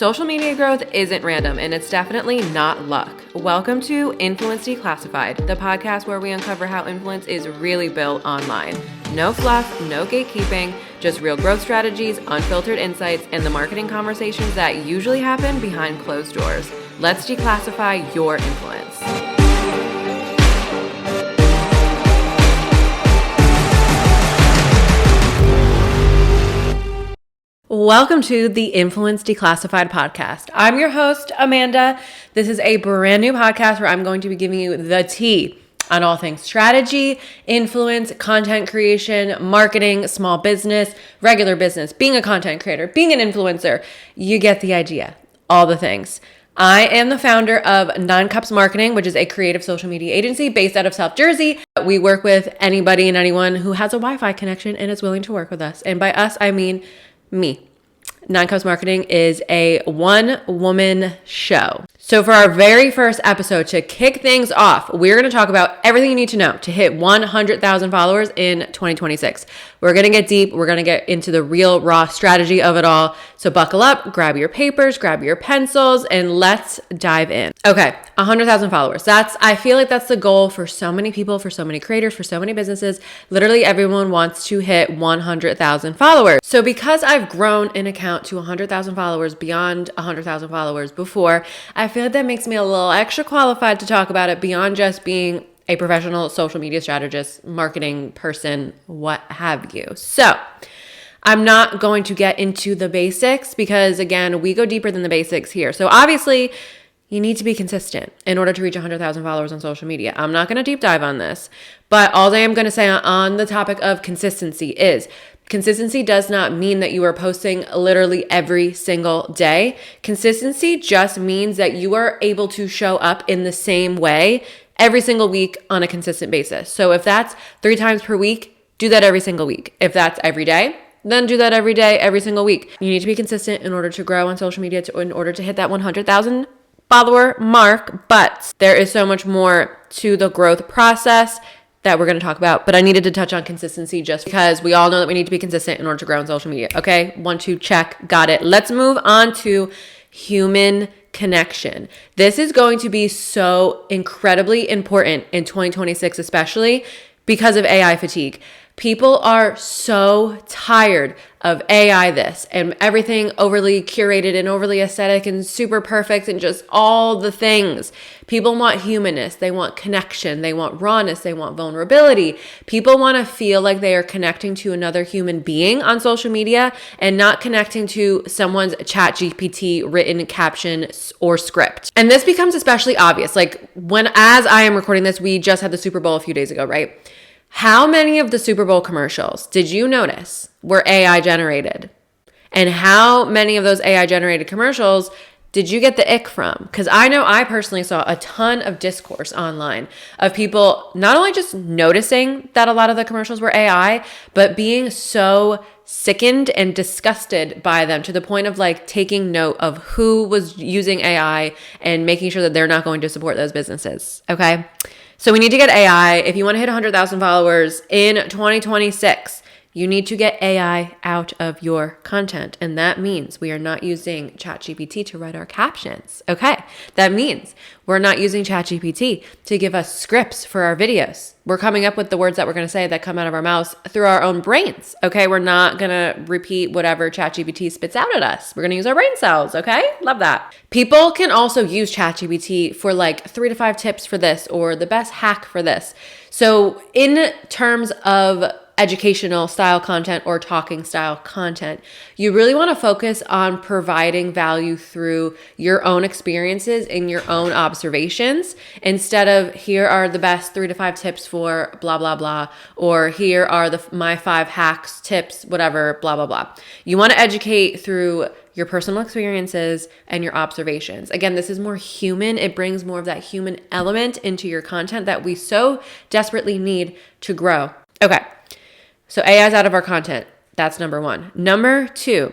Social media growth isn't random, and it's definitely not luck. Welcome to Influence Declassified, the podcast where we uncover how influence is really built online. No fluff, no gatekeeping, just real growth strategies, unfiltered insights, and the marketing conversations that usually happen behind closed doors. Let's declassify your influence. Welcome to the Influence Declassified podcast. I'm your host, Amanda. This is a brand new podcast where I'm going to be giving you the tea on all things strategy, influence, content creation, marketing, small business, regular business, being a content creator, being an influencer. You get the idea, all the things. I am the founder of Nine Cups Marketing, which is a creative social media agency based out of South Jersey. We work with anybody and anyone who has a Wi-Fi connection and is willing to work with us. And by us, I mean me. Nine Cups Marketing is a one-woman show. So for our very first episode, to kick things off, we're going to talk about everything you need to know to hit 100,000 followers in 2026. We're going to get deep. We're going to get into the real raw strategy of it all. So buckle up, grab your papers, grab your pencils, and let's dive in. Okay, 100,000 followers. I feel like that's the goal for so many people, for so many creators, for so many businesses. Literally everyone wants to hit 100,000 followers. So because I've grown an account to 100,000 followers, beyond 100,000 followers before, I feel like that makes me a little extra qualified to talk about it beyond just being a professional social media strategist, marketing person, what have you. So I'm not going to get into the basics because, again, we go deeper than the basics here. So obviously, you need to be consistent in order to reach 100,000 followers on social media. I'm not going to deep dive on this, but all I am going to say on the topic of consistency is consistency does not mean that you are posting literally every single day. Consistency just means that you are able to show up in the same way every single week on a consistent basis. So if that's 3 times per week, do that every single week. If that's every day, then do that every day, every single week. You need to be consistent in order to grow on social media, in order to hit that 100,000 follower mark. But there is so much more to the growth process that we're going to talk about, but I needed to touch on consistency just because we all know that we need to be consistent in order to grow on social media. Okay, 1, 2, check, got it. Let's move on to human connection. This is going to be so incredibly important in 2026, especially because of AI fatigue. People are so tired of AI this and everything overly curated and overly aesthetic and super perfect and just all the things. People want humanness. They want connection. They want rawness. They want vulnerability. People want to feel like they are connecting to another human being on social media and not connecting to someone's ChatGPT written caption or script. And this becomes especially obvious. Like as I am recording this, we just had the Super Bowl a few days ago, right? How many of the Super Bowl commercials did you notice were AI generated? And how many of those AI generated commercials did you get the ick from? Because I know I personally saw a ton of discourse online of people not only just noticing that a lot of the commercials were AI, but being so sickened and disgusted by them to the point of like taking note of who was using AI and making sure that they're not going to support those businesses. Okay. So we need to get AI. If you want to hit 100,000 followers in 2026, you need to get AI out of your content. And that means we are not using ChatGPT to write our captions. Okay. That means we're not using ChatGPT to give us scripts for our videos. We're coming up with the words that we're going to say that come out of our mouths through our own brains. Okay. We're not going to repeat whatever ChatGPT spits out at us. We're going to use our brain cells. Okay. Love that. People can also use ChatGPT for like 3 to 5 tips for this or the best hack for this. So in terms of educational style content or talking style content, you really want to focus on providing value through your own experiences and your own observations instead of here are the best 3 to 5 tips for blah, blah, blah, or here are my 5 hacks, tips, whatever, blah, blah, blah. You want to educate through your personal experiences and your observations. Again, this is more human. It brings more of that human element into your content that we so desperately need to grow. Okay. So AI is out of our content. That's number 1. Number 2,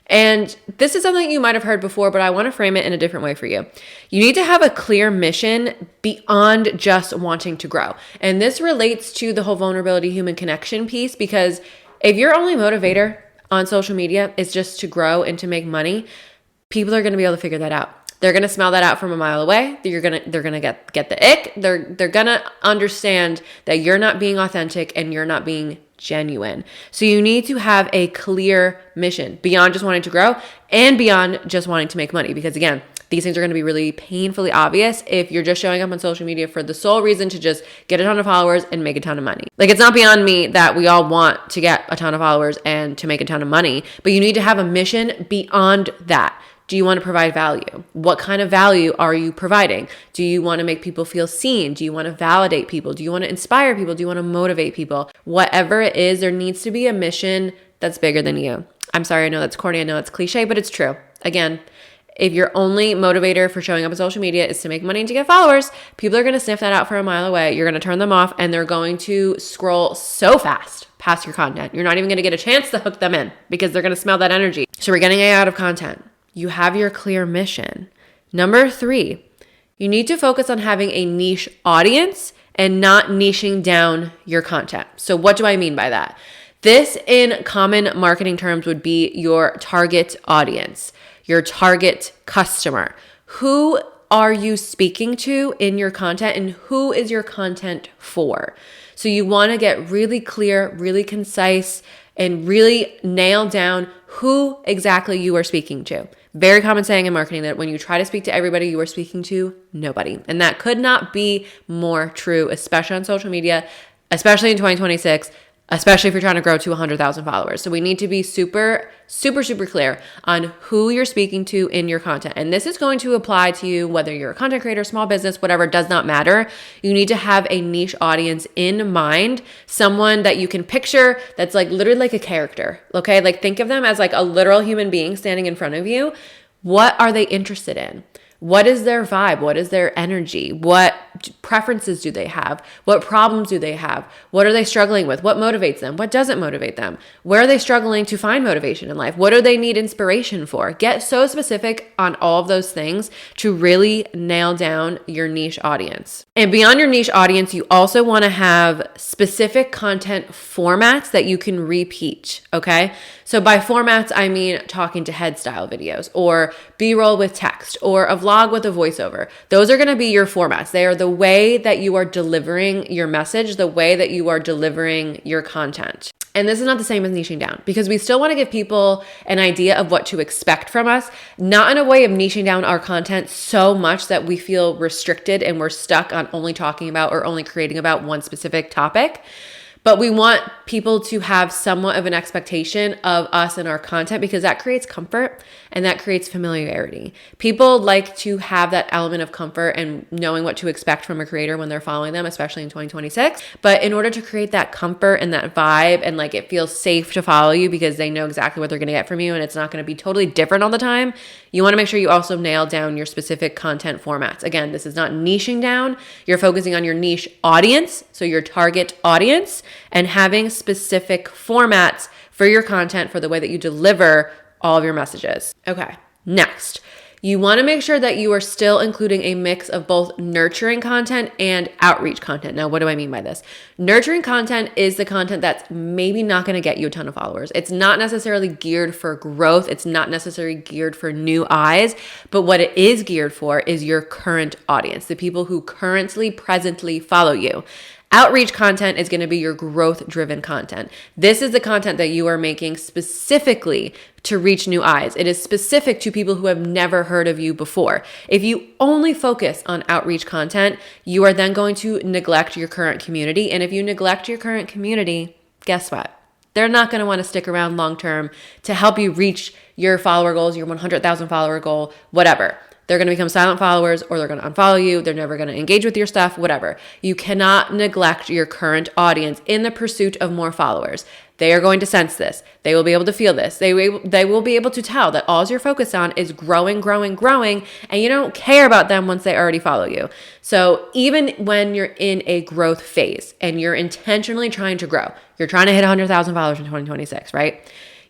and this is something you might have heard before, but I want to frame it in a different way for you. You need to have a clear mission beyond just wanting to grow. And this relates to the whole vulnerability, human connection piece, because if your only motivator on social media is just to grow and to make money, people are going to be able to figure that out. They're going to smell that out from a mile away. They're going to get the ick. They're going to understand that you're not being authentic and you're not being genuine. So you need to have a clear mission beyond just wanting to grow and beyond just wanting to make money. Because again, these things are going to be really painfully obvious if you're just showing up on social media for the sole reason to just get a ton of followers and make a ton of money. Like, it's not beyond me that we all want to get a ton of followers and to make a ton of money, but you need to have a mission beyond that. Do you want to provide value? What kind of value are you providing? Do you want to make people feel seen? Do you want to validate people? Do you want to inspire people? Do you want to motivate people? Whatever it is, there needs to be a mission that's bigger than you. I'm sorry, I know that's corny, I know it's cliche, but it's true. Again, if your only motivator for showing up on social media is to make money and to get followers, people are going to sniff that out from a mile away. You're going to turn them off and they're going to scroll so fast past your content. You're not even going to get a chance to hook them in because they're going to smell that energy. So we're getting A out of content. You have your clear mission. Number 3, you need to focus on having a niche audience and not niching down your content. So what do I mean by that? This, in common marketing terms, would be your target audience, your target customer. Who are you speaking to in your content and who is your content for? So you want to get really clear, really concise, and really nail down who exactly you are speaking to. Very common saying in marketing that when you try to speak to everybody, you are speaking to nobody. And that could not be more true, especially on social media, especially in 2026, especially if you're trying to grow to 100,000 followers. So we need to be super clear on who you're speaking to in your content. And this is going to apply to you whether you're a content creator, small business, whatever, does not matter. You need to have a niche audience in mind, someone that you can picture that's like literally like a character, okay? Like, think of them as like a literal human being standing in front of you. What are they interested in? What is their vibe? What is their energy? What preferences do they have? What problems do they have? What are they struggling with? What motivates them? What doesn't motivate them? Where are they struggling to find motivation in life? What do they need inspiration for? Get so specific on all of those things to really nail down your niche audience. And beyond your niche audience, you also want to have specific content formats that you can repeat, okay? So by formats, I mean talking to head style videos or B-roll with text or a vlog with a voiceover. Those are going to be your formats. They are the way that you are delivering your message, the way that you are delivering your content. And this is not the same as niching down because we still want to give people an idea of what to expect from us, not in a way of niching down our content so much that we feel restricted and we're stuck on only talking about or only creating about one specific topic. But we want people to have somewhat of an expectation of us and our content because that creates comfort and that creates familiarity. People like to have that element of comfort and knowing what to expect from a creator when they're following them, especially in 2026. But in order to create that comfort and that vibe and like it feels safe to follow you because they know exactly what they're going to get from you and it's not going to be totally different all the time, you want to make sure you also nail down your specific content formats. Again, this is not niching down. You're focusing on your niche audience, so your target audience, and having specific formats for your content for the way that you deliver all of your messages. Okay, next. You want to make sure that you are still including a mix of both nurturing content and outreach content. Now, what do I mean by this? Nurturing content is the content that's maybe not going to get you a ton of followers. It's not necessarily geared for growth. It's not necessarily geared for new eyes. But what it is geared for is your current audience, the people who presently follow you. Outreach content is going to be your growth-driven content. This is the content that you are making specifically to reach new eyes. It is specific to people who have never heard of you before. If you only focus on outreach content, you are then going to neglect your current community. And if you neglect your current community, guess what? They're not going to want to stick around long-term to help you reach your follower goals, your 100,000 follower goal, whatever. They're going to become silent followers or they're going to unfollow you. They're never going to engage with your stuff, whatever. You cannot neglect your current audience in the pursuit of more followers. They are going to sense this. They will be able to feel this. They will be able to tell that all you're focused on is growing, and you don't care about them once they already follow you. So even when you're in a growth phase and you're intentionally trying to grow, you're trying to hit 100,000 followers in 2026, right?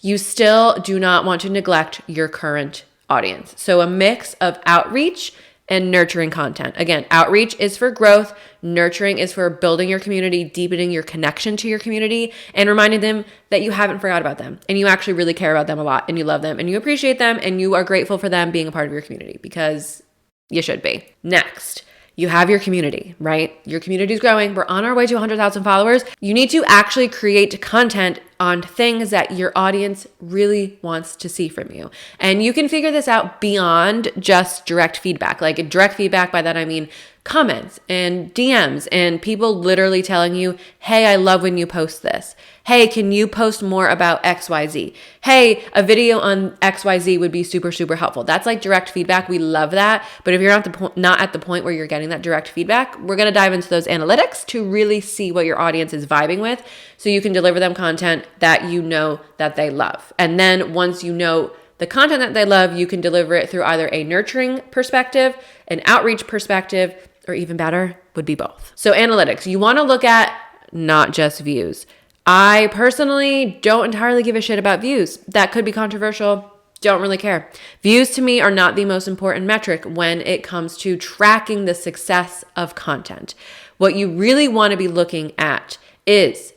You still do not want to neglect your current audience. So a mix of outreach and nurturing content. Again, outreach is for growth. Nurturing is for building your community, deepening your connection to your community, and reminding them that you haven't forgot about them and you actually really care about them a lot and you love them and you appreciate them and you are grateful for them being a part of your community, because you should be. Next, you have your community, right? Your community is growing. We're on our way to 100,000 followers. You need to actually create content on things that your audience really wants to see from you. And you can figure this out beyond just direct feedback. Like direct feedback, by that I mean comments and DMs and people literally telling you, hey, I love when you post this. Hey, can you post more about XYZ? Hey, a video on XYZ would be super, super helpful. That's like direct feedback. We love that. But if you're not at the point where you're getting that direct feedback, we're going to dive into those analytics to really see what your audience is vibing with so you can deliver them content that you know that they love. And then once you know the content that they love, you can deliver it through either a nurturing perspective, an outreach perspective, or even better would be both. So analytics, you want to look at not just views. I personally don't entirely give a shit about views. That could be controversial. Don't really care. Views to me are not the most important metric when it comes to tracking the success of content. What you really want to be looking at is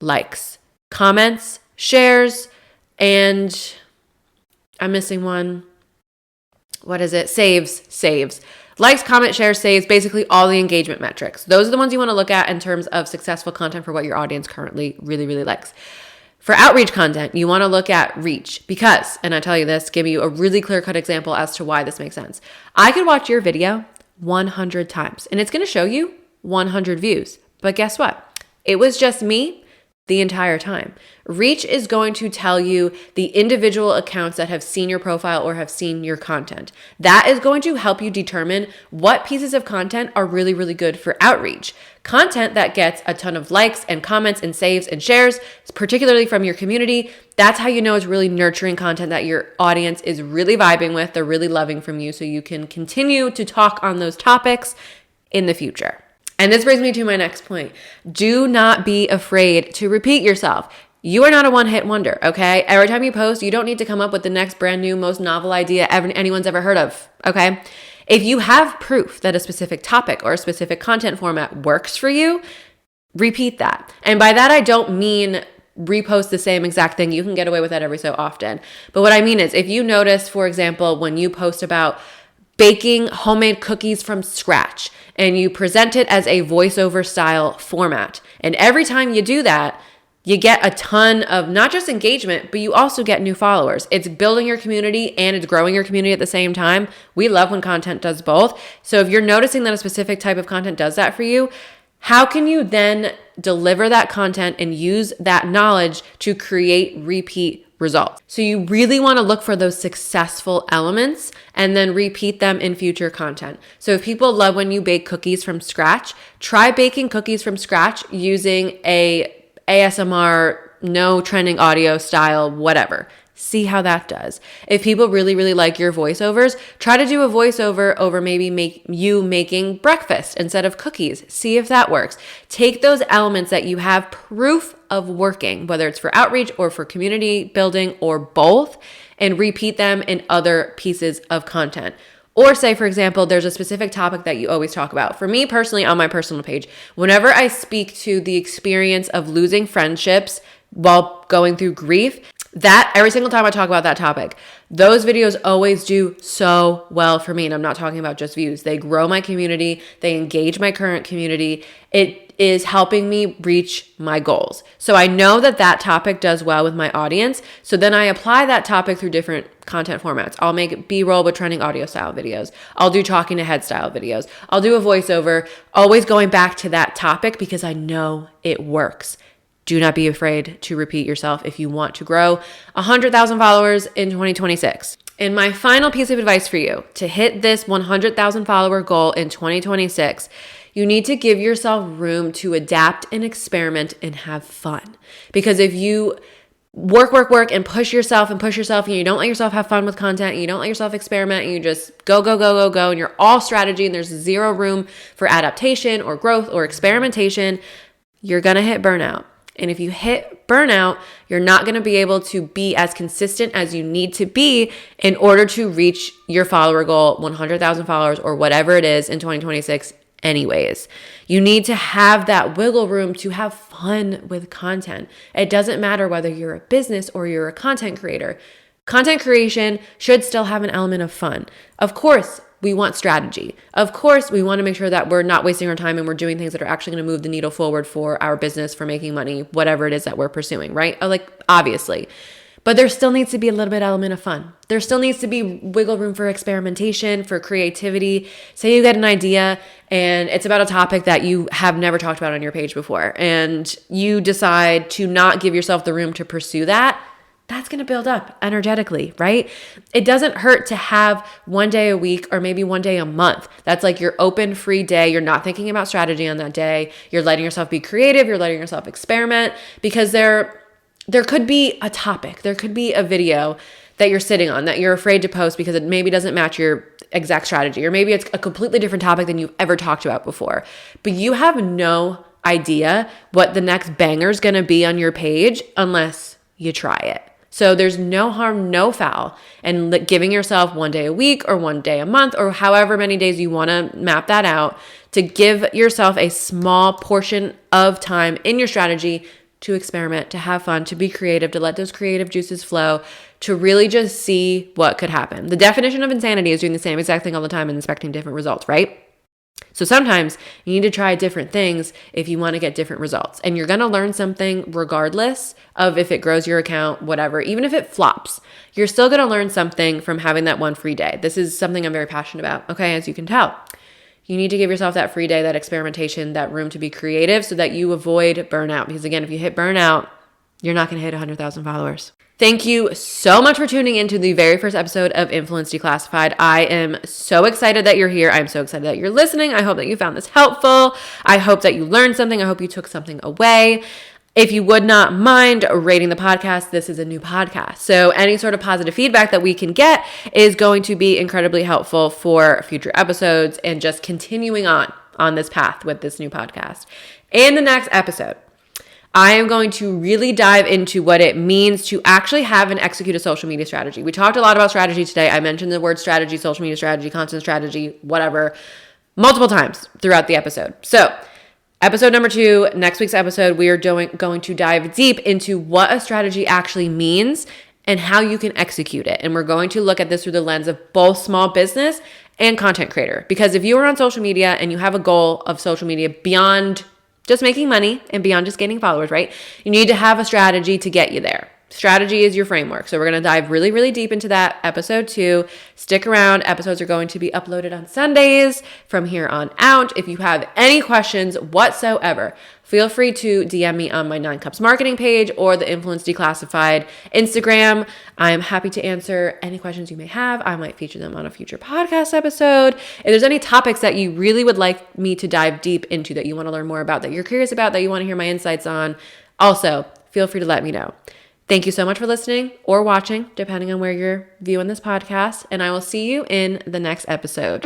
likes, comments, shares, and I'm missing one. What is it? Saves. Likes, comments, shares, saves, basically all the engagement metrics. Those are the ones you want to look at in terms of successful content for what your audience currently really, really likes. For outreach content, you want to look at reach because, and I tell you this, give you a really clear-cut example as to why this makes sense. I could watch your video 100 times and it's going to show you 100 views. But guess what? It was just me the entire time. Reach is going to tell you the individual accounts that have seen your profile or have seen your content. That is going to help you determine what pieces of content are really, really good for outreach. Content that gets a ton of likes and comments and saves and shares, particularly from your community, that's how you know it's really nurturing content that your audience is really vibing with, they're really loving from you, so you can continue to talk on those topics in the future. And this brings me to my next point. Do not be afraid to repeat yourself. You are not a one-hit wonder, okay? Every time you post, you don't need to come up with the next brand new, most novel idea anyone's ever heard of, okay? If you have proof that a specific topic or a specific content format works for you, repeat that. And by that, I don't mean repost the same exact thing. You can get away with that every so often. But what I mean is, if you notice, for example, when you post about baking homemade cookies from scratch and you present it as a voiceover style format, and every time you do that, you get a ton of not just engagement, but you also get new followers. It's building your community and it's growing your community at the same time. We love when content does both. So if you're noticing that a specific type of content does that for you, how can you then deliver that content and use that knowledge to create repeat results? So you really want to look for those successful elements and then repeat them in future content. So if people love when you bake cookies from scratch, try baking cookies from scratch using a ASMR, no trending audio style, whatever. See how that does. If people really, really like your voiceovers, try to do a voiceover over maybe making breakfast instead of cookies. See if that works. Take those elements that you have proof of working, whether it's for outreach or for community building or both, and repeat them in other pieces of content. Or say, for example, there's a specific topic that you always talk about. For me personally, on my personal page, whenever I speak to the experience of losing friendships while going through grief, that every single time I talk about that topic, those videos always do so well for me. And I'm not talking about just views. They grow my community. They engage my current community. It is helping me reach my goals. So I know that that topic does well with my audience. So then I apply that topic through different content formats. I'll make B-roll with trending audio style videos. I'll do talking to head style videos. I'll do a voiceover, always going back to that topic because I know it works. Do not be afraid to repeat yourself if you want to grow 100,000 followers in 2026. And my final piece of advice for you to hit this 100,000 follower goal in 2026, you need to give yourself room to adapt and experiment and have fun. Because if you work and push yourself and you don't let yourself have fun with content and you don't let yourself experiment and you just go and you're all strategy and there's zero room for adaptation or growth or experimentation, you're going to hit burnout. And if you hit burnout, you're not going to be able to be as consistent as you need to be in order to reach your follower goal, 100,000 followers or whatever it is in 2026 anyways. You need to have that wiggle room to have fun with content. It doesn't matter whether you're a business or you're a content creator. Content creation should still have an element of fun. Of course, we want strategy. Of course, we want to make sure that we're not wasting our time and we're doing things that are actually going to move the needle forward for our business, for making money, whatever it is that we're pursuing, right? Like, obviously. But there still needs to be a little bit element of fun. There still needs to be wiggle room for experimentation, for creativity. Say you get an idea and it's about a topic that you have never talked about on your page before, and you decide to not give yourself the room to pursue that. That's going to build up energetically, right? It doesn't hurt to have one day a week or maybe one day a month. That's like your open, free day. You're not thinking about strategy on that day. You're letting yourself be creative. You're letting yourself experiment, because there could be a topic. There could be a video that you're sitting on that you're afraid to post because it maybe doesn't match your exact strategy, or maybe it's a completely different topic than you've ever talked about before. But you have no idea what the next banger is going to be on your page unless you try it. So there's no harm, no foul, and giving yourself one day a week or one day a month or however many days you want to map that out, to give yourself a small portion of time in your strategy to experiment, to have fun, to be creative, to let those creative juices flow, to really just see what could happen. The definition of insanity is doing the same exact thing all the time and expecting different results, right? So sometimes you need to try different things if you want to get different results. And you're going to learn something regardless of if it grows your account, whatever. Even if it flops, you're still going to learn something from having that one free day. This is something I'm very passionate about, okay, as you can tell. You need to give yourself that free day, that experimentation, that room to be creative so that you avoid burnout. Because again, if you hit burnout, you're not going to hit 100,000 followers. Thank you so much for tuning into the very first episode of Influence Declassified. I am so excited that you're here. I'm so excited that you're listening. I hope that you found this helpful. I hope that you learned something. I hope you took something away. If you would not mind rating the podcast, this is a new podcast. So any sort of positive feedback that we can get is going to be incredibly helpful for future episodes and just continuing on this path with this new podcast. In the next episode, I am going to really dive into what it means to actually have and execute a social media strategy. We talked a lot about strategy today. I mentioned the word strategy, social media strategy, content strategy, whatever, multiple times throughout the episode. So episode number 2, next week's episode, we are going to dive deep into what a strategy actually means and how you can execute it. And we're going to look at this through the lens of both small business and content creator. Because if you are on social media and you have a goal of social media beyond just making money and beyond just gaining followers, right? You need to have a strategy to get you there. Strategy is your framework. So we're going to dive really, really deep into that episode 2. Stick around. Episodes are going to be uploaded on Sundays from here on out. If you have any questions whatsoever, feel free to DM me on my 9 Cups marketing page or the Influence Declassified Instagram. I am happy to answer any questions you may have. I might feature them on a future podcast episode. If there's any topics that you really would like me to dive deep into, that you want to learn more about, that you're curious about, that you want to hear my insights on, also feel free to let me know. Thank you so much for listening or watching, depending on where you're viewing this podcast, and I will see you in the next episode.